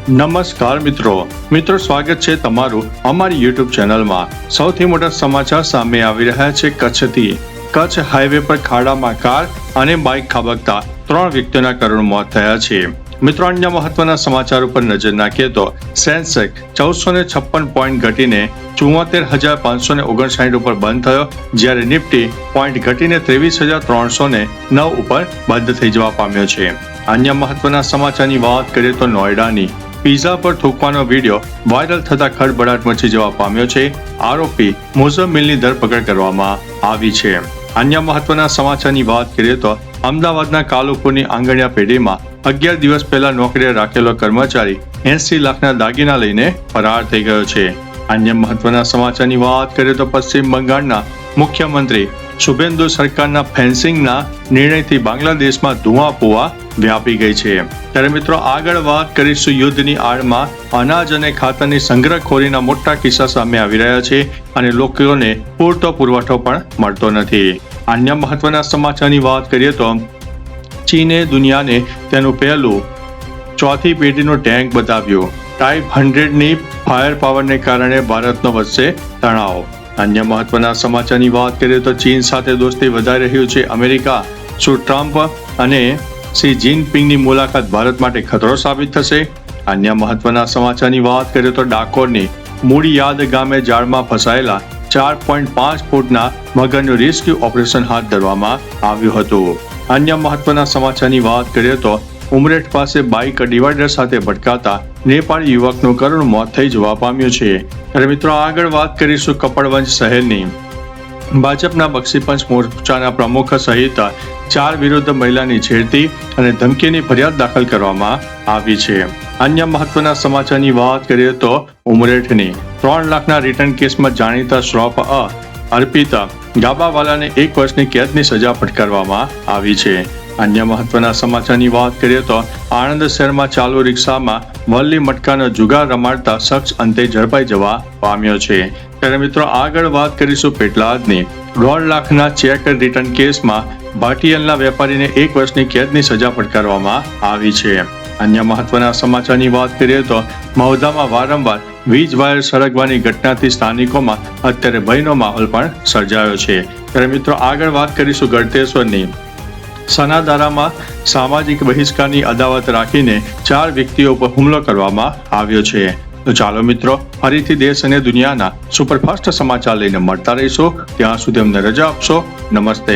નમસ્કાર મિત્રો સ્વાગત છે તમારું અમારી યુટ્યુબ ચેનલમાં। સૌથી મોટા સમાચાર સામે આવી રહ્યા છે કચ્છથી। કચ્છ હાઈવે પર ખાડામાં કાર અને બાઇક ખાબકતા 3 વ્યક્તિઓના કરુણ મોત થયા છે। મિત્રો, અન્ય મહત્વના સમાચાર ઉપર નજર નાખીએ તો સેન્સેક્સ 1456 પોઈન્ટ ઘટીને 74,559 ઉપર બંધ થયો, જ્યારે નિફ્ટી પોઈન્ટ ઘટીને 23,309 ઉપર બંધ થઈ જવા પામ્યો છે। અન્ય મહત્વના સમાચારની વાત કરીએ તો નોઈડાની પિઝા પર થૂંકવાનો વિડીયો વાયરલ થતા ખળભળાટ મચી જવા પામ્યો છે। આરોપી મુઝમ્મિલની ધરપકડ કરવામાં આવી છે। અન્ય મહત્વના સમાચારની વાત કરીએ તો અમદાવાદના કાલુપુરની આંગણિયા પેઢીમાં 11 દિવસ પહેલા નોકરીએ રાખેલો કર્મચારી 80 લાખના દાગીના લઈને ફરાર થઈ ગયો છે। અન્ય મહત્વના સમાચારની વાત કરીએ તો પશ્ચિમ બંગાળના મુખ્યમંત્રી શુભેન્દુ સરકારના ફેન્સિંગના નિર્ણયથી બાંગ્લાદેશમાં ધુઆપુઆ વ્યાપી ગઈ છે। ત્યારે મિત્રો, આગળ વાત કરીશું યુદ્ધની આડમાં અનાજ અને ખાતરની સંગ્રહખોરીના મોટા કિસ્સા સામે આવી રહ્યા છે અને લોકોને પૂરતો પુરવઠો પણ મળતો નથી। અન્ય મહત્વના સમાચારની વાત કરીએ તો ચીને દુનિયાને તેનું પહેલું 4થી પેઢીનું ટેન્ક બતાવ્યું। ટાઈપ 100ની ફાયર પાવરને કારણે ભારતનો વધશે તણાવ। અન્ય મહત્વના સમાચારની વાત કરીએ તો ચીન સાથે દોસ્તી વધારી રહ્યું છે અમેરિકા। શું ટ્રમ્પ અને શી જિનપિંગની મુલાકાત ભારત માટે ખતરો સાબિત થશે? અન્ય મહત્વના સમાચારની વાત કરીએ તો ડાકોરની મૂળિયાદ ગામે જાળમાં ફસાયેલા 4.5 ફૂટના મગરનું રેસ્ક્યુ ઓપરેશન હાથ ધરવામાં આવ્યું હતું। અન્ય મહત્વના સમાચારની વાત કરીએ તો ઉમરેઠ પાસે બાઇક ડિવાઈડર સાથે ભટકાતા નેપાળી યુવકનું કરુણ મોત થઈ જવા પામ્યું છે। ત્યારે મિત્રો, આગળ વાત કરીશું કપડવંજ શહેરની ભાજપના બક્ષીપંચ મોરચાના પ્રમુખ સહિત 4 વિરુદ્ધ મહિલાની છેડતી અને ધમકીની ફરિયાદ દાખલ કરવામાં આવી છે। અન્ય મહત્વના સમાચારની વાત કરીએ તો ઉમરેઠની 3 લાખના રિટર્ન કેસમાં જાણીતા શ્રોફ અર્પિતા ગાબાવાલાને 1 વર્ષની કેદની સજા ફટકારવામાં આવી છે। અન્ય મહત્વના સમાચારની વાત કરીએ તો આણંદ શહેરમાં ચાલુ રિક્ષામાં વલ્લી મટકાનો જુગાર રમાડતા શખ્સ અંતે ઝડપાઈ જવા પામ્યો છે। ત્યારે મિત્રો, આગળ વાત કરીશું પેટલાદની 1.5 લાખના ચેક રિટર્ન કેસમાં ભાટિયલના વેપારીને 1 વર્ષની કેદની સજા ફટકારવામાં આવી છે। અન્ય મહત્વના સમાચારની વાત કરીએ તો મહુધામાં વારંવાર વીજ વાયર સળગવાની ઘટનાથી સ્થાનિકોમાં અત્યારે ભયનો માહોલ પણ સર્જાયો છે। ત્યારે મિત્રો, આગળ વાત કરીશું ગળતેશ્વરની સનાદારામાં સામાજિક બહિષ્કારની અદાવત રાખીને 4 વ્યક્તિઓ પર હુમલો કરવામાં આવ્યો છે। તો ચાલો મિત્રો, ફરીથી દેશ અને દુનિયાના સુપરફાસ્ટ સમાચાર લઈને મળતા રહીશું। ત્યાં સુધી અમને રજા આપશો। નમસ્તે।